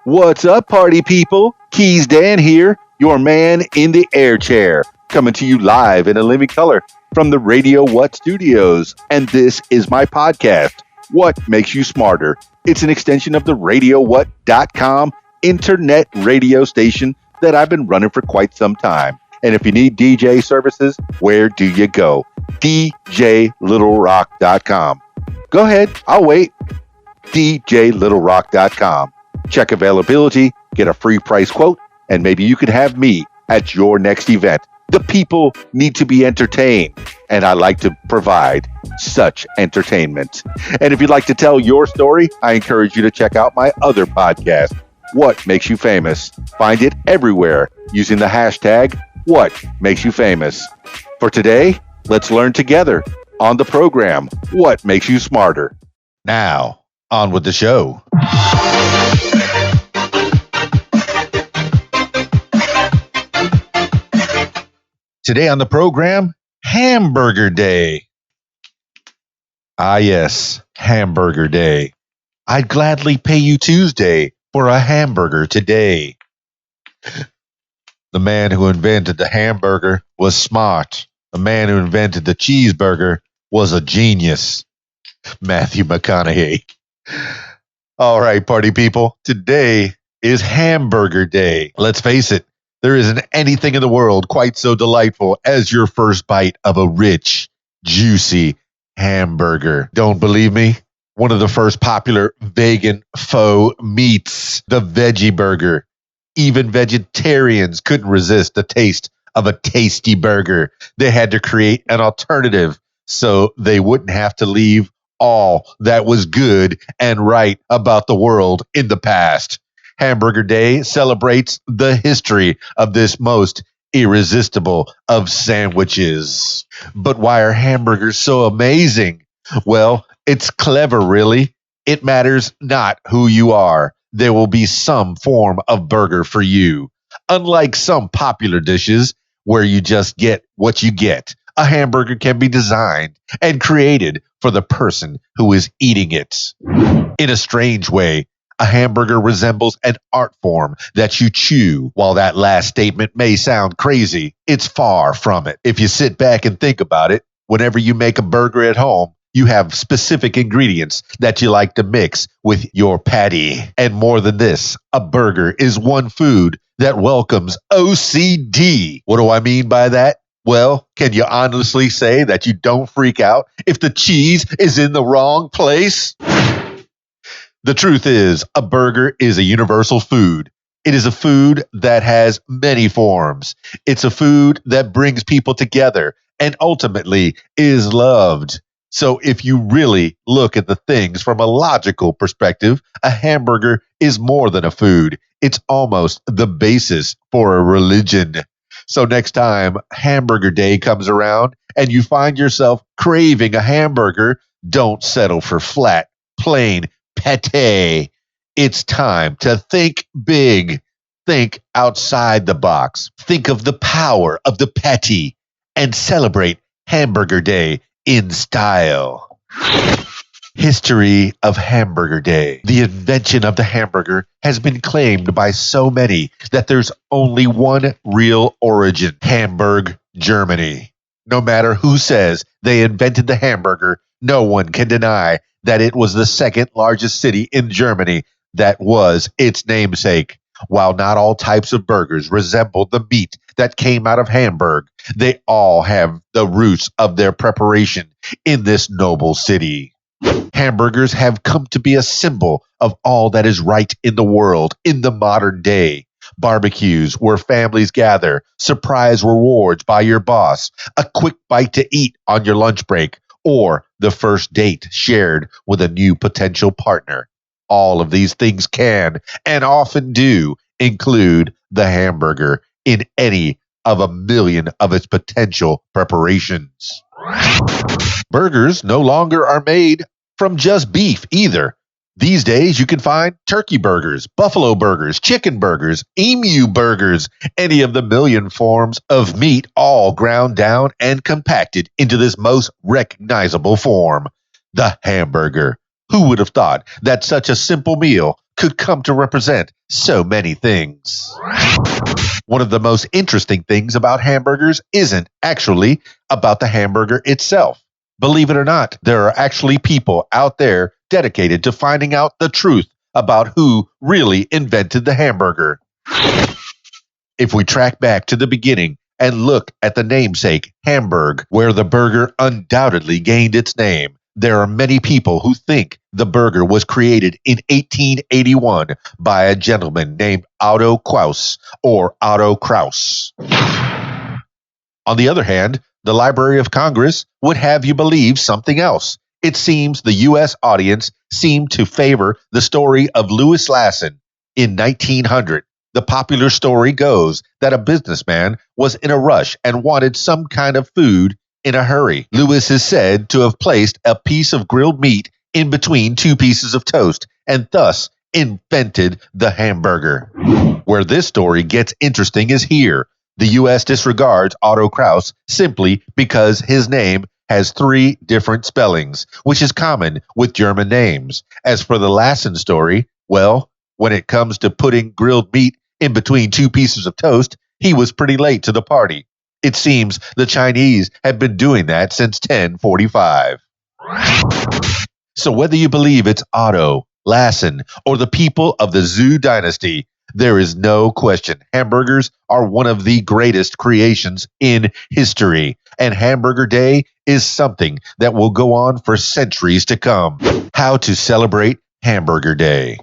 What's up, party people? Keys Dan here, your man in the air chair, coming to you live in a living color from the Radio What Studios. And this is my podcast, What Makes You Smarter. It's an extension of the RadioWhat.com internet radio station that I've been running for quite some time. And if you need DJ services, where do you go? DJLittleRock.com. Go ahead, I'll wait. DJLittleRock.com. Check availability, get a free price quote, and maybe you could have me at your next event. The people need to be entertained, and I like to provide such entertainment. And if you'd like to tell your story, I encourage you to check out my other podcast, What Makes You Famous. Find it everywhere using the hashtag What Makes You Famous. For today, let's learn together on the program, What Makes You Smarter. Now, on with the show. Today on the program, Hamburger Day. Ah, yes, Hamburger Day. I'd gladly pay you Tuesday for a hamburger today. The man who invented the hamburger was smart. The man who invented the cheeseburger was a genius. Matthew McConaughey. All right, party people. Today is Hamburger Day. Let's face it. There isn't anything in the world quite so delightful as your first bite of a rich, juicy hamburger. Don't believe me? One of the first popular vegan faux meats, the veggie burger. Even vegetarians couldn't resist the taste of a tasty burger. They had to create an alternative so they wouldn't have to leave all that was good and right about the world in the past. Hamburger Day celebrates the history of this most irresistible of sandwiches. But why are hamburgers so amazing? Well, it's clever, really. It matters not who you are. There will be some form of burger for you. Unlike some popular dishes where you just get what you get, a hamburger can be designed and created for the person who is eating it. In a strange way, a hamburger resembles an art form that you chew. While that last statement may sound crazy, it's far from it. If you sit back and think about it, whenever you make a burger at home, you have specific ingredients that you like to mix with your patty. And more than this, a burger is one food that welcomes OCD. What do I mean by that? Well, can you honestly say that you don't freak out if the cheese is in the wrong place? The truth is, a burger is a universal food. It is a food that has many forms. It's a food that brings people together and ultimately is loved. So if you really look at the things from a logical perspective, a hamburger is more than a food. It's almost the basis for a religion. So next time Hamburger Day comes around and you find yourself craving a hamburger, don't settle for flat, plain pate. It's time to think big. Think outside the box. Think of the power of the patty and celebrate Hamburger Day in style. History of Hamburger Day. The invention of the hamburger has been claimed by so many that there's only one real origin: Hamburg, Germany. No matter who says they invented the hamburger, no one can deny that it was the second largest city in Germany that was its namesake. While not all types of burgers resemble the meat that came out of Hamburg, they all have the roots of their preparation in this noble city. Hamburgers have come to be a symbol of all that is right in the world in the modern day. Barbecues where families gather, surprise rewards by your boss, a quick bite to eat on your lunch break, or the first date shared with a new potential partner. All of these things can, and often do, include the hamburger in any of a million of its potential preparations. Burgers no longer are made from just beef either. These days, you can find turkey burgers, buffalo burgers, chicken burgers, emu burgers, any of the million forms of meat, all ground down and compacted into this most recognizable form, the hamburger. Who would have thought that such a simple meal could come to represent so many things? One of the most interesting things about hamburgers isn't actually about the hamburger itself. Believe it or not, there are actually people out there dedicated to finding out the truth about who really invented the hamburger. If we track back to the beginning and look at the namesake Hamburg, where the burger undoubtedly gained its name, there are many people who think the burger was created in 1881 by a gentleman named Otto Kraus or Otto Kraus. On the other hand, the Library of Congress would have you believe something else. It seems the U.S. audience seemed to favor the story of Louis Lassen in 1900. The popular story goes that a businessman was in a rush and wanted some kind of food in a hurry. Louis is said to have placed a piece of grilled meat in between two pieces of toast and thus invented the hamburger. Where this story gets interesting is here. The U.S. disregards Otto Kraus simply because his name has 3 different spellings, which is common with German names. As for the Lassen story, well, when it comes to putting grilled meat in between 2 pieces of toast, he was pretty late to the party. It seems the Chinese have been doing that since 1045. So whether you believe it's Otto, Lassen, or the people of the Zhou dynasty, there is no question hamburgers are one of the greatest creations in history, and Hamburger Day is something that will go on for centuries to come. How to celebrate Hamburger Day.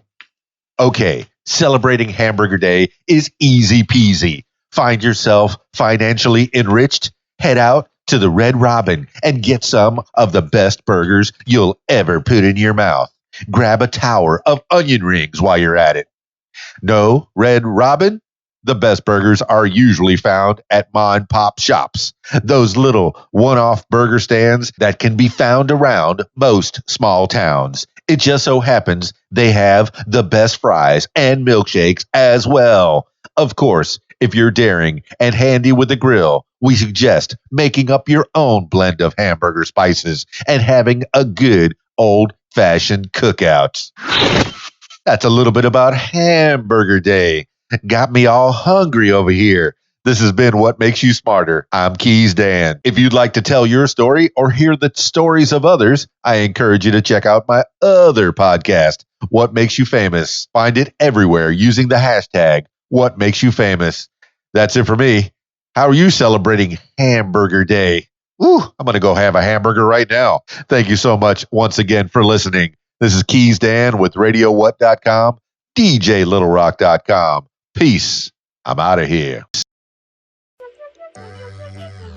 Okay, celebrating Hamburger Day is easy peasy. Find yourself financially enriched? Head out to the Red Robin and get some of the best burgers you'll ever put in your mouth. Grab a tower of onion rings while you're at it. No, Red Robin? The best burgers are usually found at mom-and-pop shops. Those little one-off burger stands that can be found around most small towns. It just so happens they have the best fries and milkshakes as well. Of course, if you're daring and handy with a grill, we suggest making up your own blend of hamburger spices and having a good old-fashioned cookout. That's a little bit about Hamburger Day. Got me all hungry over here. This has been What Makes You Smarter. I'm Keys Dan. If you'd like to tell your story or hear the stories of others, I encourage you to check out my other podcast, What Makes You Famous. Find it everywhere using the hashtag What Makes You Famous. That's it for me. How are you celebrating Hamburger Day? Ooh, I'm going to go have a hamburger right now. Thank you so much once again for listening. This is Keys Dan with RadioWhat.com, DJLittleRock.com. Peace. I'm out of here.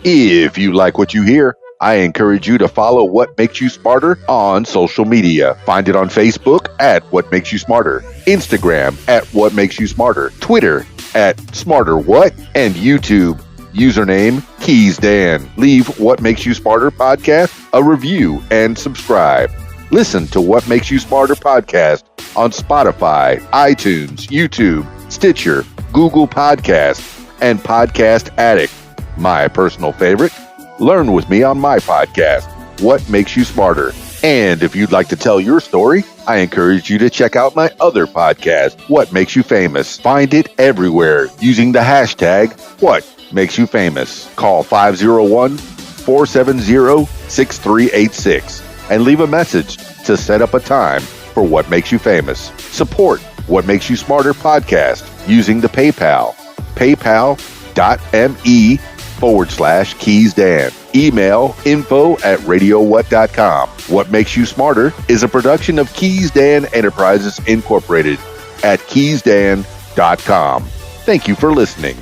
If you like what you hear, I encourage you to follow What Makes You Smarter on social media. Find it on Facebook at What Makes You Smarter, Instagram at What Makes You Smarter, Twitter at SmarterWhat, and YouTube, username Keys Dan. Leave What Makes You Smarter podcast a review and subscribe. Listen to What Makes You Smarter podcast on Spotify, iTunes, YouTube, Stitcher, Google Podcasts, and Podcast Addict. My personal favorite, learn with me on my podcast, What Makes You Smarter. And if you'd like to tell your story, I encourage you to check out my other podcast, What Makes You Famous. Find it everywhere using the hashtag What Makes You Famous. Call 501-470-6386 and leave a message to set up a time for What Makes You Famous. Support What Makes You Smarter podcast using the PayPal, paypal.me/KeysDan. Email info@radiowhat.com. What Makes You Smarter is a production of Keys Dan Enterprises Incorporated at keysdan.com. Thank you for listening.